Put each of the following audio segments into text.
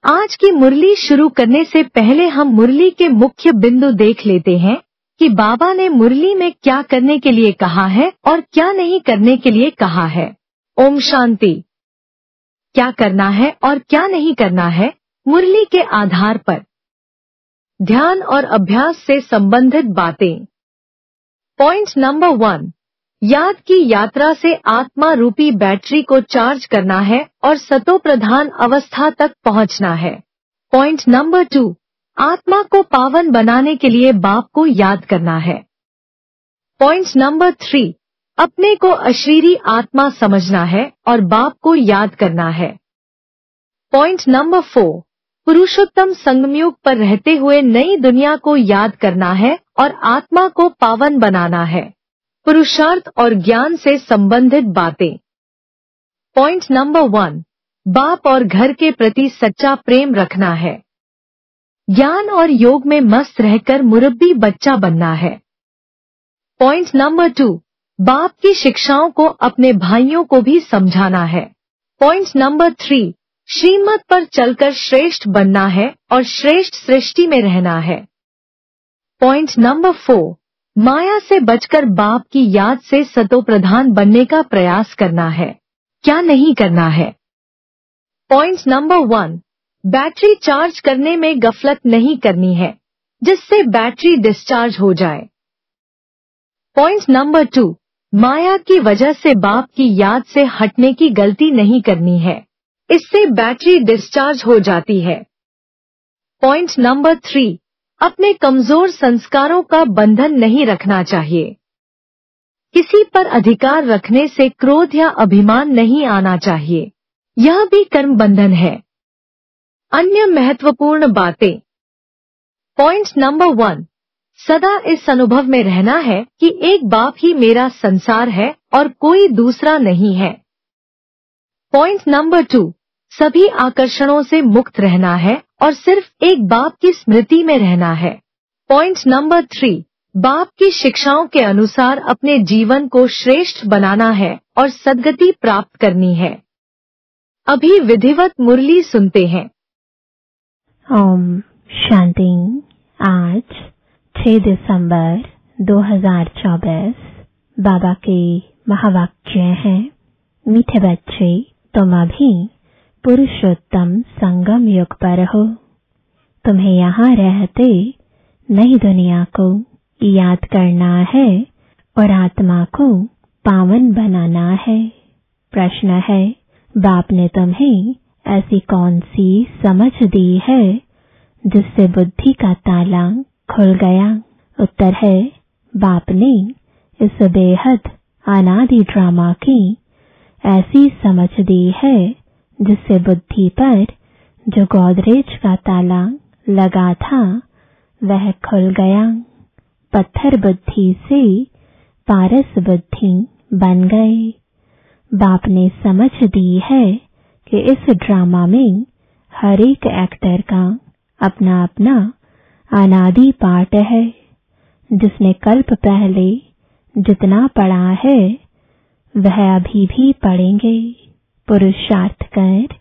आज की मुरली शुरू करने से पहले हम मुरली के मुख्य बिंदु देख लेते हैं कि बाबा ने मुरली में क्या करने के लिए कहा है और क्या नहीं करने के लिए कहा है। ओम शांति। क्या करना है और क्या नहीं करना है, मुरली के आधार पर ध्यान और अभ्यास से संबंधित बातें। पॉइंट नंबर 1, याद की यात्रा से आत्मा रूपी बैटरी को चार्ज करना है और सतोप्रधान अवस्था तक पहुंचना है। पॉइंट नंबर 2, आत्मा को पावन बनाने के लिए बाप को याद करना है। पॉइंट नंबर 3, अपने को अशरीरी आत्मा समझना है और बाप को याद करना है। पॉइंट नंबर 4, पुरुषोत्तम संगमयुग पर रहते हुए नई दुनिया को याद करना है और आत्मा को पावन बनाना है। पुरुषार्थ और ज्ञान से संबंधित बातें। पॉइंट नंबर 1, बाप और घर के प्रति सच्चा प्रेम रखना है। ज्ञान और योग में मस्त रहकर मुरब्बी बच्चा बनना है। पॉइंट नंबर 2, बाप की शिक्षाओं को अपने भाइयों को भी समझाना है। पॉइंट नंबर 3, श्रीमत पर चलकर श्रेष्ठ बनना है और श्रेष्ठ सृष्टि में रहना है। पॉइंट नंबर 4, माया से बचकर बाप की याद से सतोप्रधान बनने का प्रयास करना है। क्या नहीं करना है। पॉइंट नंबर 1, बैटरी चार्ज करने में गफलत नहीं करनी है, जिससे बैटरी डिस्चार्ज हो जाए। पॉइंट नंबर 2, माया की वजह से बाप की याद से हटने की गलती नहीं करनी है, इससे बैटरी डिस्चार्ज हो जाती है। पॉइंट नंबर 3, अपने कमजोर संस्कारों का बंधन नहीं रखना चाहिए। किसी पर अधिकार रखने से क्रोध या अभिमान नहीं आना चाहिए, यह भी कर्म बंधन है। अन्य महत्वपूर्ण बातें। पॉइंट नंबर 1, सदा इस अनुभव में रहना है कि एक बाप ही मेरा संसार है और कोई दूसरा नहीं है। पॉइंट नंबर 2, सभी आकर्षणों से मुक्त रहना है और सिर्फ एक बाप की स्मृति में रहना है। पॉइंट नंबर 3, बाप की शिक्षाओं के अनुसार अपने जीवन को श्रेष्ठ बनाना है और सद्गति प्राप्त करनी है। अभी विधिवत मुरली सुनते हैं। ओम शांति। आज 6 दिसंबर 2024 बाबा के महावाक्य हैं। मीठे बच्चे, तुम अभी पुरुषोत्तम संगम युग पर हो। तुम्हें यहाँ रहते नई दुनिया को याद करना है और आत्मा को पावन बनाना है। प्रश्न है, बाप ने तुम्हें ऐसी कौन सी समझ दी है जिससे बुद्धि का ताला खुल गया? उत्तर है, बाप ने इस बेहद अनादि ड्रामा की ऐसी समझ दी है जिससे बुद्धि पर जो गोदरेज का ताला लगा था वह खुल गया। पत्थर बुद्धि से पारस बुद्धि बन गए। बाप ने समझ दी है कि इस ड्रामा में हर एक एक्टर का अपना अपना अनादि पार्ट है। जिसने कल्प पहले जितना पढ़ा है वह अभी भी पढ़ेंगे। पुरुषार्थ कर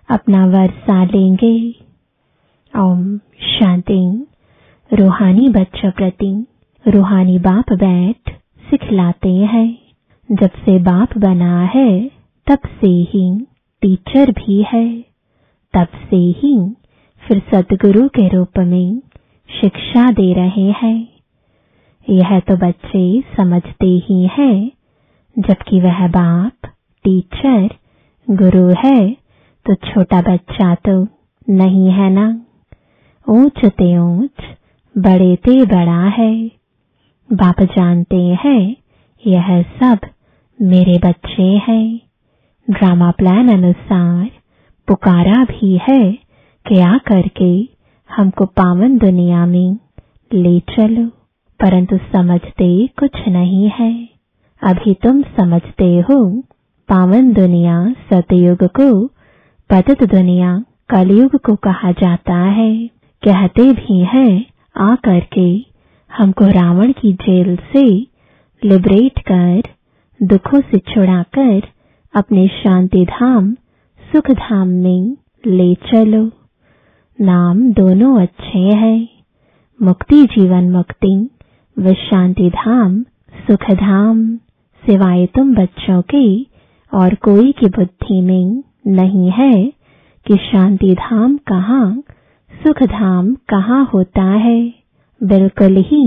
अपना वर्षा लेंगे। ओम शांति। रूहानी बच्चों प्रति रूहानी बाप बैठ सिखलाते हैं। जब से बाप बना है तब से ही टीचर भी है, तब से ही फिर सद्गुरु के रूप में शिक्षा दे रहे हैं। यह तो बच्चे समझते ही हैं, जबकि वह बाप टीचर गुरु है तो छोटा बच्चा तो नहीं है ना। ऊंच ते ऊंच, बड़े ते बड़ा है। बाप जानते हैं यह सब मेरे बच्चे हैं। ड्रामा प्लान अनुसार पुकारा भी है कि आ करके हमको पावन दुनिया में ले चलो, परंतु समझते कुछ नहीं है। अभी तुम समझते हो पावन दुनिया सतयुग को, पतित दुनिया कलयुग को कहा जाता है। कहते भी हैं आ करके हमको रावण की जेल से लिबरेट कर, दुखों से छुड़ाकर अपने शांति धाम सुख धाम में ले चलो। नाम दोनों अच्छे हैं। मुक्ति जीवन मुक्ति, विश्रांति धाम, सुख धाम, सिवाय तुम बच्चों के और कोई की बुद्धि में नहीं है कि शांति धाम कहाँ, सुख धाम कहाँ होता है। बिल्कुल ही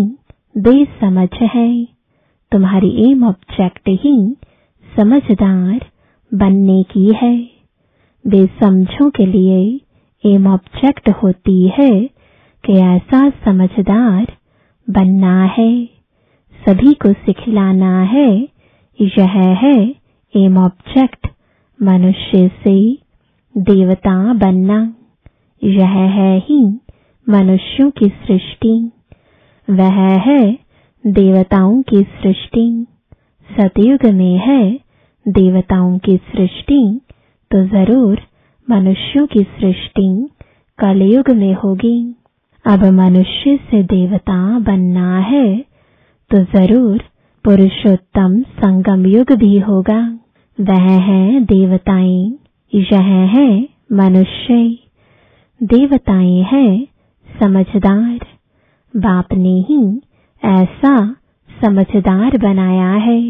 बेसमझ है। तुम्हारी एम ऑब्जेक्ट ही समझदार बनने की है। बेसमझों के लिए एम ऑब्जेक्ट होती है कि ऐसा समझदार बनना है, सभी को सिखलाना है। यह है एम ऑब्जेक्ट, मनुष्य से देवता बनना। यह है ही मनुष्यों की सृष्टि, वह है देवताओं की सृष्टि। सतयुग में है देवताओं की सृष्टि, तो जरूर मनुष्यों की सृष्टि कलयुग में होगी। अब मनुष्य से देवता बनना है तो जरूर पुरुषोत्तम संगम युग भी होगा। वह है देवताएं, यह है मनुष्य। देवताएं हैं समझदार, बाप ने ही ऐसा समझदार बनाया है।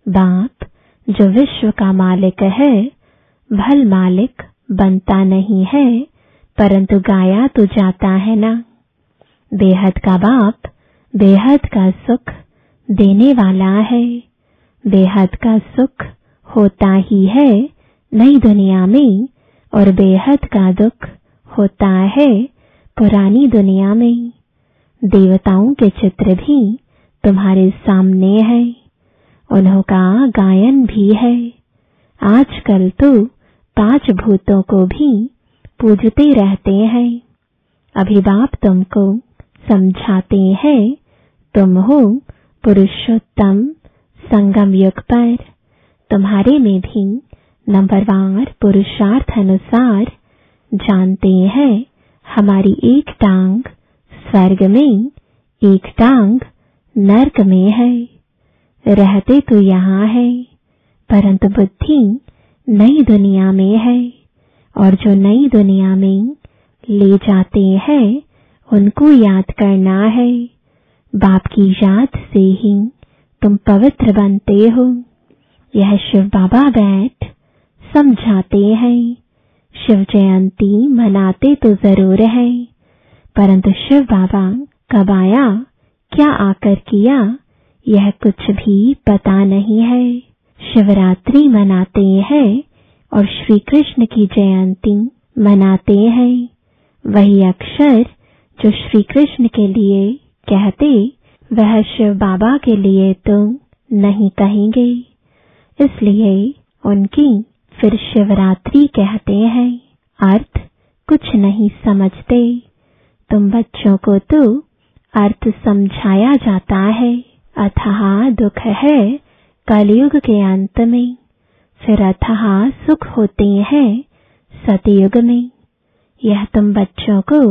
बाप जो विश्व का मालिक है, भल मालिक बनता नहीं है, परंतु गाया तो जाता है ना। बेहद का बाप बेहद का सुख देने वाला है। बेहद का सुख होता ही है नई दुनिया में, और बेहद का दुख होता है पुरानी दुनिया में। देवताओं के चित्र भी तुम्हारे सामने है, उन्हों का गायन भी है। आजकल तो 5 भूतों को भी पूजते रहते हैं। अभी बाप तुमको समझाते हैं, तुम हो पुरुषोत्तम संगम युग पर। तुम्हारे में भी नंबरवार पुरुषार्थ अनुसार जानते हैं हमारी एक टांग स्वर्ग में, एक टांग नरक में है। रहते तो यहाँ है, परंतु बुद्धि नई दुनिया में है, और जो नई दुनिया में ले जाते हैं उनको याद करना है। बाप की याद से ही तुम पवित्र बनते हो। यह शिव बाबा बैठ समझाते हैं। शिव जयंती मनाते तो जरूर है, परंतु शिव बाबा कब आया, क्या आकर किया, यह कुछ भी पता नहीं है। शिवरात्रि मनाते हैं और श्री कृष्ण की जयंती मनाते हैं। वही अक्षर जो श्री कृष्ण के लिए कहते, वह शिव बाबा के लिए तो नहीं कहेंगे, इसलिए उनकी फिर शिवरात्रि कहते हैं। अर्थ कुछ नहीं समझते। तुम बच्चों को तो अर्थ समझाया जाता है। अथाह दुख है कलयुग के अंत में, फिर अथाह सुख होते हैं सतयुग में। यह तुम बच्चों को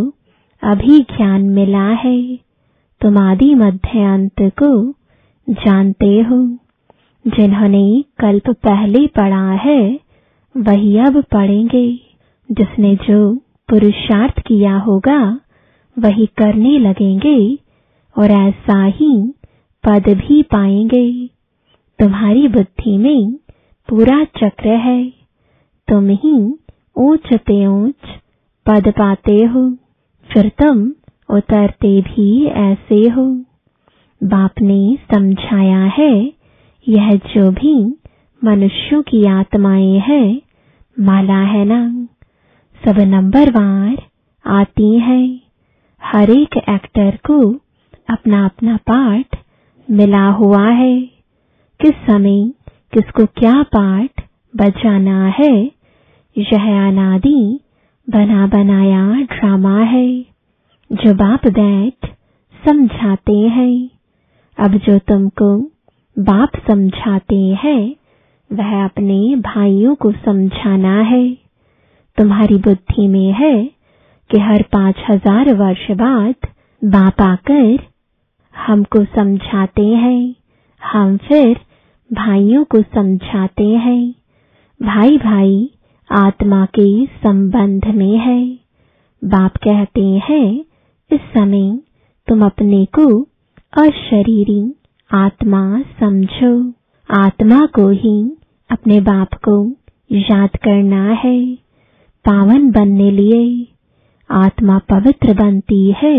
अभी ज्ञान मिला है। तुम आदि मध्य अंत को जानते हो। जिन्होंने कल्प पहले पढ़ा है वही अब पढ़ेंगे। जिसने जो पुरुषार्थ किया होगा वही करने लगेंगे, और ऐसा ही पद भी पाएंगे। तुम्हारी बुद्धि में पूरा चक्र है। तुम ही ऊंच पे ऊंच पद पाते हो, फिर तुम उतरते भी ऐसे हो। बाप ने समझाया है, यह जो भी मनुष्यों की आत्माएं हैं माला है ना, सब नंबरवार आती है। हर एक एक्टर को अपना अपना पार्ट मिला हुआ है। किस समय किसको क्या पार्ट बजाना है, यह अनादि बना बनाया ड्रामा है जो बाप बैठ समझाते हैं। अब जो तुमको बाप समझाते हैं वह अपने भाइयों को समझाना है। तुम्हारी बुद्धि में है कि हर 5000 वर्ष बाद बाप आकर हमको समझाते हैं, हम फिर भाइयों को समझाते हैं। भाई भाई आत्मा के संबंध में है। बाप कहते हैं इस समय तुम अपने को अशरीरी आत्मा समझो। आत्मा को ही अपने बाप को याद करना है। पावन बनने लिए आत्मा पवित्र बनती है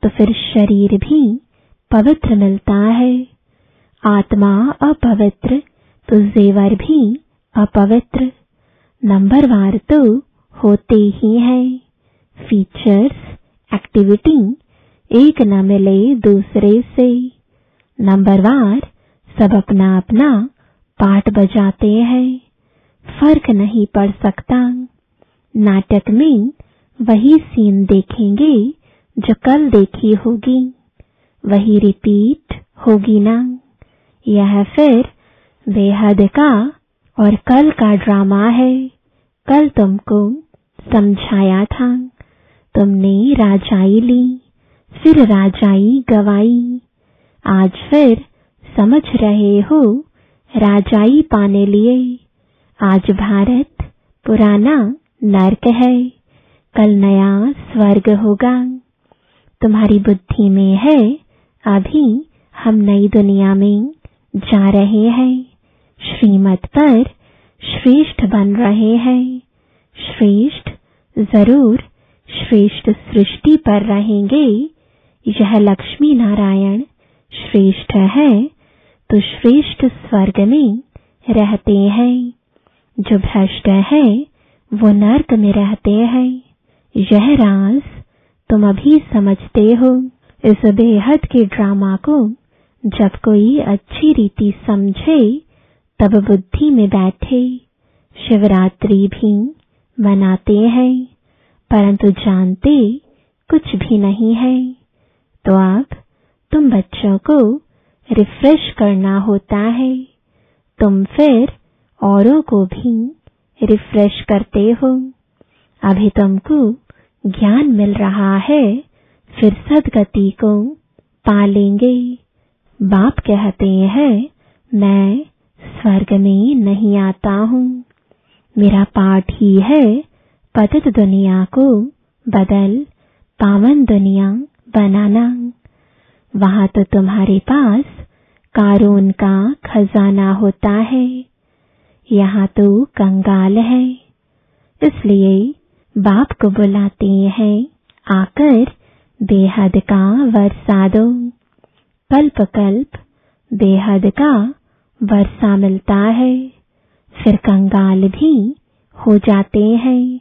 तो फिर शरीर भी पवित्र मिलता है। आत्मा अपवित्र तो जेवर भी अपवित्र। नंबरवार तो होते ही है। फीचर्स एक्टिविटी एक न मिले दूसरे से। नंबरवार सब अपना अपना पार्ट बजाते हैं। फर्क नहीं पड़ सकता। नाटक में वही सीन देखेंगे जो कल देखी होगी, वही रिपीट होगी ना। यह फिर बेहद का और कल का ड्रामा है। कल तुमको समझाया था, तुमने राजाई ली, फिर राजाई गवाई। आज फिर समझ रहे हो राजाई पाने लिए। आज भारत पुराना नर्क है, कल नया स्वर्ग होगा। तुम्हारी बुद्धि में है अभी हम नई दुनिया में जा रहे हैं। श्रीमत पर श्रेष्ठ बन रहे हैं। श्रेष्ठ जरूर श्रेष्ठ सृष्टि पर रहेंगे। यह लक्ष्मी नारायण श्रेष्ठ है तो श्रेष्ठ स्वर्ग में रहते हैं। जो भ्रष्ट है वो नर्क में रहते हैं। यह राज तुम अभी समझते हो। इस बेहद के ड्रामा को जब कोई अच्छी रीति समझे तब बुद्धि में बैठे। शिवरात्रि भी मनाते हैं परंतु जानते कुछ भी नहीं है। तो अब तुम बच्चों को रिफ्रेश करना होता है। तुम फिर औरों को भी रिफ्रेश करते हो। अभी तुमको ज्ञान मिल रहा है, फिर सद्गति को पा लेंगे। बाप कहते हैं मैं स्वर्ग में नहीं आता हूँ। मेरा पाठ ही है पतित दुनिया को बदल पावन दुनिया बनाना। वहां तो तुम्हारे पास कारून का खजाना होता है, यहाँ तो कंगाल है। इसलिए बाप को बुलाते हैं आकर बेहद का वर्षा दो। कल्प कल्प बेहद का वर्षा मिलता है, फिर कंगाल भी हो जाते हैं।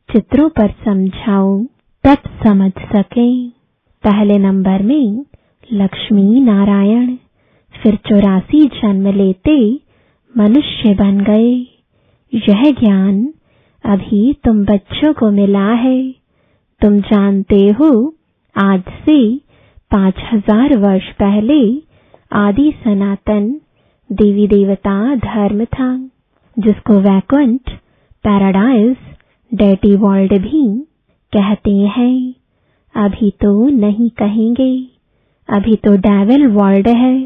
चित्रों पर समझाओ तब समझ सके। पहले नंबर में लक्ष्मी नारायण, फिर 84 जन्म लेते मनुष्य बन गए। यह ज्ञान अभी तुम बच्चों को मिला है। तुम जानते हो आज से 5000 वर्ष पहले आदि सनातन देवी देवता धर्म था, जिसको वैकुंठ पैराडाइज डेटी वर्ल्ड भी कहते हैं। अभी तो नहीं कहेंगे, अभी तो डेविल वर्ल्ड है।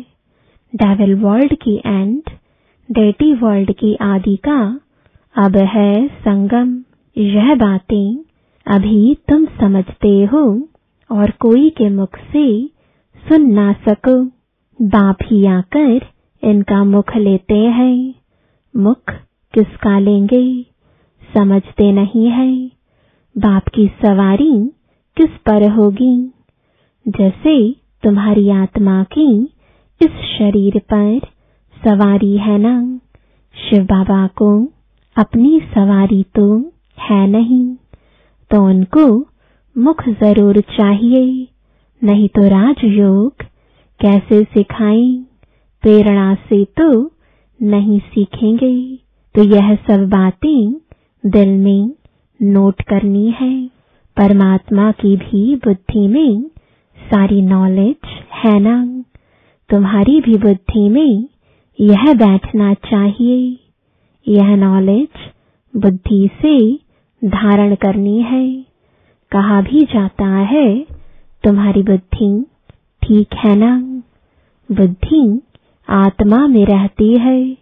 डेविल वर्ल्ड की एंड डेटी वर्ल्ड की आदि का अब है संगम। यह बातें अभी तुम समझते हो और कोई के मुख से सुन ना सको। बाप ही आकर इनका मुख लेते हैं। मुख किसका लेंगे समझते नहीं है। बाप की सवारी किस पर होगी? जैसे तुम्हारी आत्मा की इस शरीर पर सवारी है ना। शिव बाबा को अपनी सवारी तो है नहीं, तो उनको मुख जरूर चाहिए, नहीं तो राजयोग कैसे सिखाएं? प्रेरणा से तो नहीं सीखेंगे। तो यह सब बातें दिल में नोट करनी है। परमात्मा की भी बुद्धि में सारी नॉलेज है ना। तुम्हारी भी बुद्धि में यह बैठना चाहिए। यह नॉलेज बुद्धि से धारण करनी है। कहा भी जाता है तुम्हारी बुद्धि ठीक है ना। बुद्धि आत्मा में रहती है,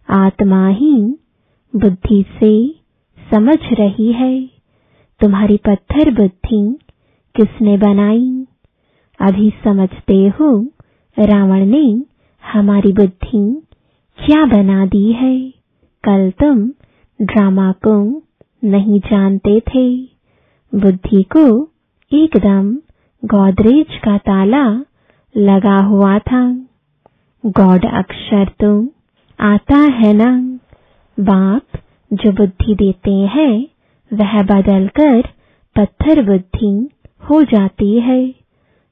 आत्मा ही बुद्धि से समझ रही है। तुम्हारी पत्थर बुद्धि किसने बनाई? अभी समझते हो रावण ने हमारी बुद्धि क्या बना दी है। कल तुम ड्रामा को नहीं जानते थे। बुद्धि को एकदम गोदरेज का ताला लगा हुआ था। गॉड अक्षर तो आता है ना। बाप जो बुद्धि देते हैं वह बदलकर पत्थर बुद्धि हो जाती है।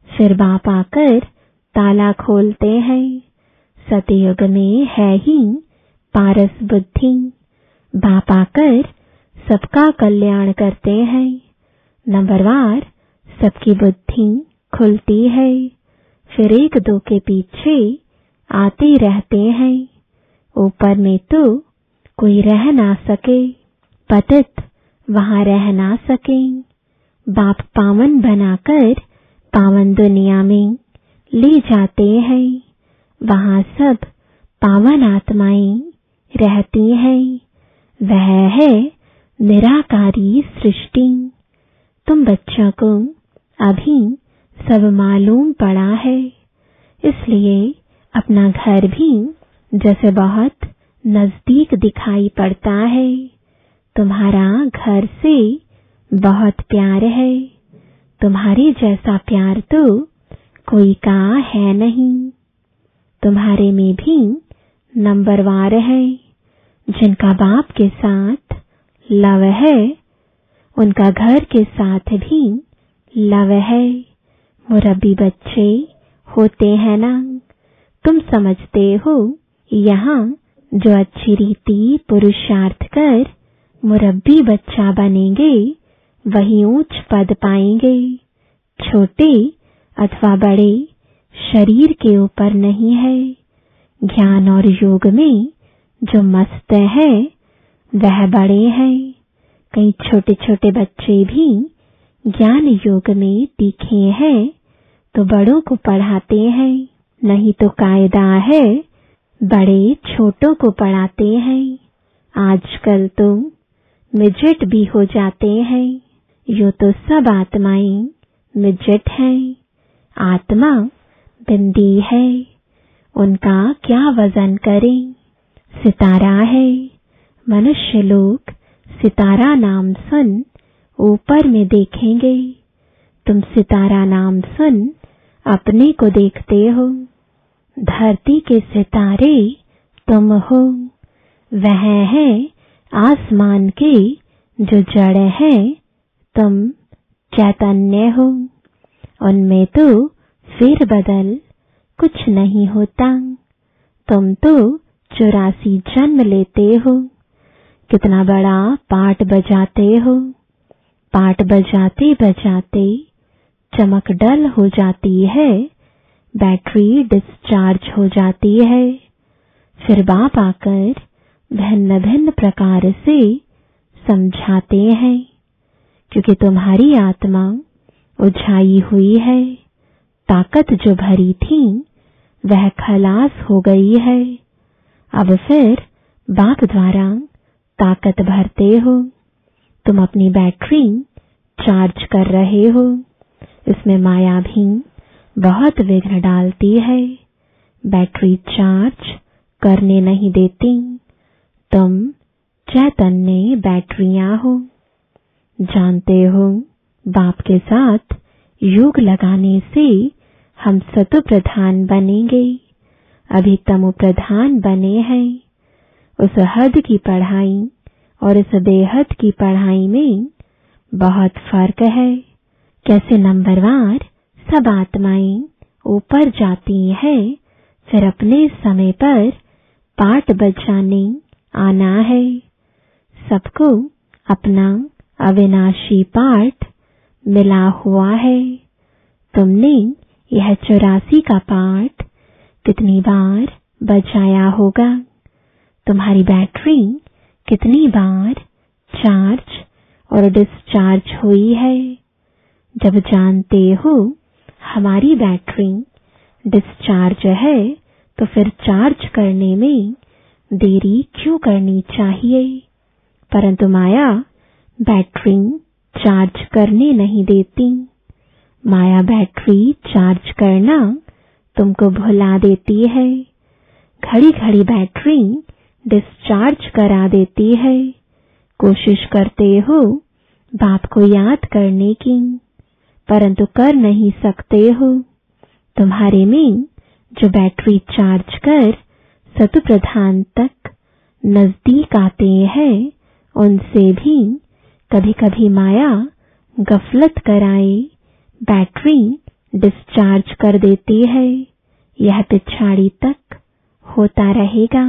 फिर बाप आकर ताला खोलते हैं। सतयुग में है ही पारस बुद्धि। बाप आकर सबका कल्याण करते हैं। नंबरवार सबकी बुद्धि खुलती है। फिर एक दो के पीछे आते रहते हैं। ऊपर में तो कोई रह ना सके, पतित वहां रह ना सके। बाप पावन बनाकर पावन दुनिया में ले जाते हैं। वहां सब पावन आत्माएं रहती हैं। वह है निराकारी सृष्टि। तुम बच्चों को अभी सब मालूम पड़ा है, इसलिए अपना घर भी जैसे बहुत नजदीक दिखाई पड़ता है। तुम्हारा घर से बहुत प्यार है। तुम्हारे जैसा प्यार तो कोई का है नहीं। तुम्हारे में भी नंबरवार है। जिनका बाप के साथ लव है उनका घर के साथ भी लव है। मुरब्बी बच्चे होते हैं ना। तुम समझते हो यहाँ जो अच्छी रीति पुरुषार्थ कर मुरब्बी बच्चा बनेंगे वही ऊंच पद पाएंगे। छोटे अथवा बड़े शरीर के ऊपर नहीं है। ज्ञान और योग में जो मस्त है वह बड़े हैं। कई छोटे छोटे बच्चे भी ज्ञान योग में तीखे हैं तो बड़ों को पढ़ाते हैं। नहीं तो कायदा है बड़े छोटों को पढ़ाते हैं। आजकल तो मिजेट भी हो जाते हैं। यो तो सब आत्माएं मिजेट हैं। आत्मा बिंदी है, उनका क्या वजन करें। सितारा है। मनुष्य लोग सितारा नाम सुन ऊपर में देखेंगे। तुम सितारा नाम सुन अपने को देखते हो। धरती के सितारे तुम हो। वह है आसमान के जो जड़ है। तुम चैतन्य हो। उनमें तो फिर बदल कुछ नहीं होता। तुम तो 84 जन्म लेते हो। कितना बड़ा पाठ बजाते हो। पाठ बजाते बजाते चमक डल हो जाती है। बैटरी डिस्चार्ज हो जाती है। फिर बाप आकर भिन्न भिन्न प्रकार से समझाते हैं। क्योंकि तुम्हारी आत्मा उझाई हुई है। ताकत जो भरी थी वह खलास हो गई है। अब फिर बाप द्वारा ताकत भरते हो। तुम अपनी बैटरी चार्ज कर रहे हो। इसमें माया भी बहुत विघ्न डालती है। बैटरी चार्ज करने नहीं देती। तुम चैतन्य बैटरियां हो। जानते हो बाप के साथ योग लगाने से हम सतो प्रधान बनेंगे। अभी तमो प्रधान बने हैं। उस हद की पढ़ाई और इस बेहद की पढ़ाई में बहुत फर्क है। कैसे नंबरवार सब आत्माएं ऊपर जाती हैं, फिर अपने समय पर पाठ बजाने आना है। सबको अपना अविनाशी पाठ मिला हुआ है। तुमने यह 84 का पाठ कितनी बार बजाया होगा? तुम्हारी बैटरी कितनी बार चार्ज और डिस्चार्ज हुई है? जब जानते हो हमारी बैटरी डिस्चार्ज है तो फिर चार्ज करने में देरी क्यों करनी चाहिए? परंतु माया बैटरी चार्ज करने नहीं देती। माया बैटरी चार्ज करना तुमको भुला देती है। घड़ी घड़ी बैटरी डिस्चार्ज करा देती है। कोशिश करते हो बाप को याद करने की, परंतु कर नहीं सकते हो। तुम्हारे में जो बैटरी चार्ज कर सतु प्रधान तक नजदीक आते हैं, उनसे भी कभी कभी माया गफलत कराए बैटरी डिस्चार्ज कर देती है। यह पिछाड़ी तक होता रहेगा।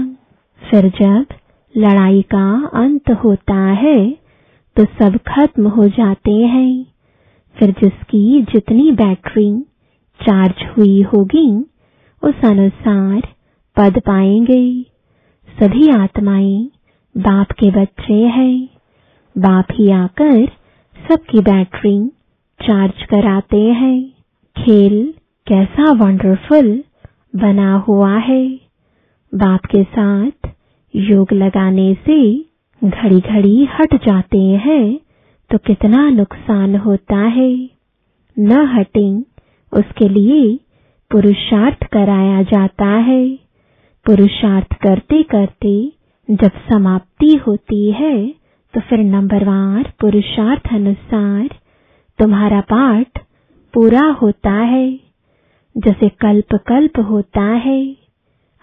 फिर जब लड़ाई का अंत होता है तो सब खत्म हो जाते हैं। फिर जिसकी जितनी बैटरी चार्ज हुई होगी उस अनुसार पद पाएंगे। सभी आत्माएं बाप के बच्चे हैं। बाप ही आकर सबकी बैटरी चार्ज कराते हैं। खेल कैसा वंडरफुल बना हुआ है। बाप के साथ योग लगाने से घड़ी घड़ी हट जाते हैं तो कितना नुकसान होता है। न हटें उसके लिए पुरुषार्थ कराया जाता है। पुरुषार्थ करते करते जब समाप्ति होती है तो फिर नंबरवार पुरुषार्थ अनुसार तुम्हारा पाठ पूरा होता है। जैसे कल्प कल्प होता है,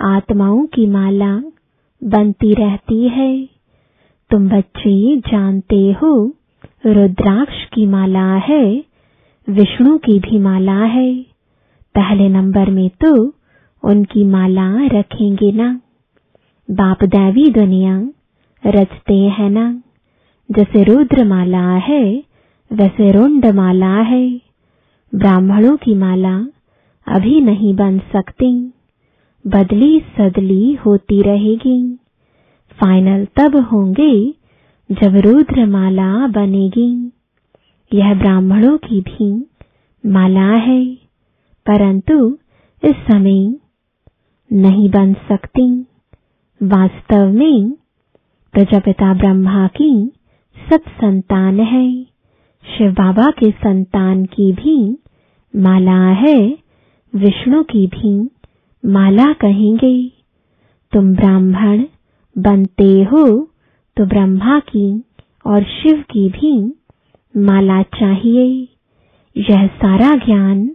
आत्माओं की माला बनती रहती है। तुम बच्चे जानते हो रुद्राक्ष की माला है, विष्णु की भी माला है। पहले नंबर में तो उनकी माला रखेंगे ना। बाप दैवी दुनिया रचते हैं ना। जैसे रुद्र माला है वैसे रुंड माला है। ब्राह्मणों की माला अभी नहीं बन सकती, बदली सदली होती रहेगी। फाइनल तब होंगे जब रुद्र माला बनेगी। यह ब्राह्मणों की भी माला है, परंतु इस समय नहीं बन सकती। वास्तव में प्रजापिता ब्रह्मा की सब संतान है। शिव बाबा के संतान की भी माला है, विष्णु की भी माला कहेंगे। तुम ब्राह्मण बनते हो तो ब्रह्मा की और शिव की भी माला चाहिए। यह सारा ज्ञान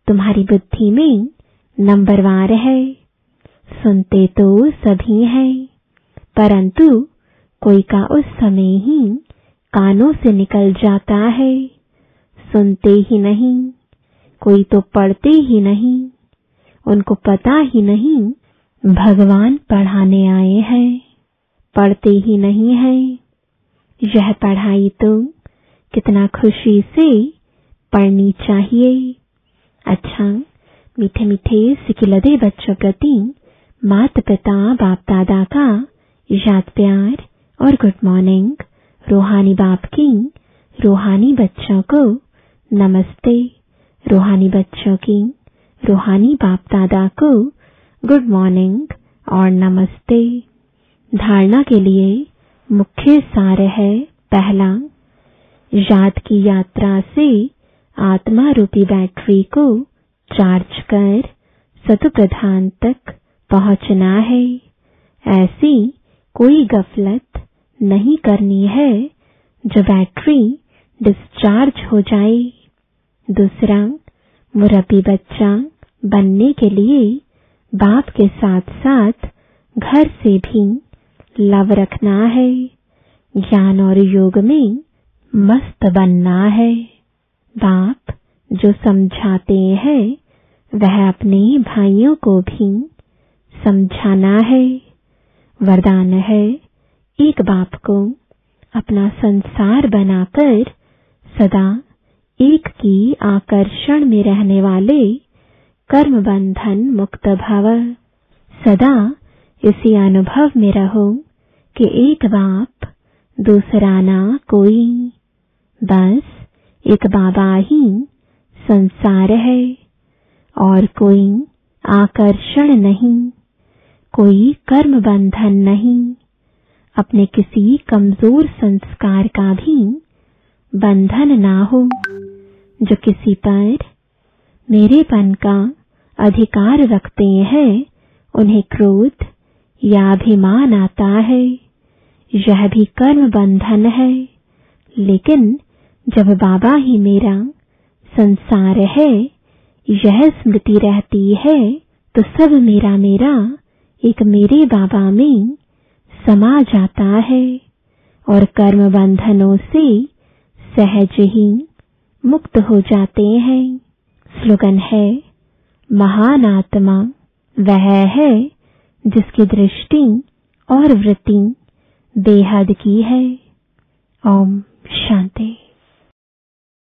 तुम्हारी बुद्धि में नंबरवार है। सुनते तो सभी हैं, परंतु कोई का उस समय ही कानों से निकल जाता है। सुनते ही नहीं, कोई तो पढ़ते ही नहीं। उनको पता ही नहीं भगवान पढ़ाने आए हैं, पढ़ते ही नहीं है। यह पढ़ाई तो कितना खुशी से पढ़नी चाहिए। अच्छा, मीठे मीठे सिकिलदे बच्चों प्रति माता पिता बाप दादा का याद प्यार और गुड मॉर्निंग। रूहानी बाप की रूहानी बच्चों को नमस्ते। रूहानी बच्चों की रूहानी बाप दादा को गुड मॉर्निंग और नमस्ते। धारणा के लिए मुख्य सार है। पहला, याद की यात्रा से आत्मा रूपी बैटरी को चार्ज कर सतु प्रधान तक पहुंचना है। ऐसी कोई गफलत नहीं करनी है जो बैटरी डिस्चार्ज हो जाए। दूसरा, मुरब्बी बच्चा बनने के लिए बाप के साथ साथ घर से भी लव रखना है। ज्ञान और योग में मस्त बनना है। बाप जो समझाते हैं वह अपने भाइयों को भी समझाना है। वरदान है, एक बाप को अपना संसार बनाकर सदा एक की आकर्षण में रहने वाले कर्म बंधन मुक्त भव। सदा इसी अनुभव में रहो कि एक बाप, दूसरा ना कोई, बस एक बाबा ही संसार है और कोई आकर्षण नहीं, कोई कर्म बंधन नहीं। अपने किसी कमजोर संस्कार का भी बंधन ना हो। जो किसी पर मेरेपन का अधिकार रखते हैं उन्हें क्रोध या अभिमान आता है, यह भी कर्म बंधन है। लेकिन जब बाबा ही मेरा संसार है, यह स्मृति रहती है, तो सब मेरा मेरा एक मेरे बाबा में समा जाता है और कर्म बंधनों से सहज ही मुक्त हो जाते हैं। स्लोगन है, महान आत्मा वह है जिसकी दृष्टि और वृत्ति बेहद की है। ओम शांति।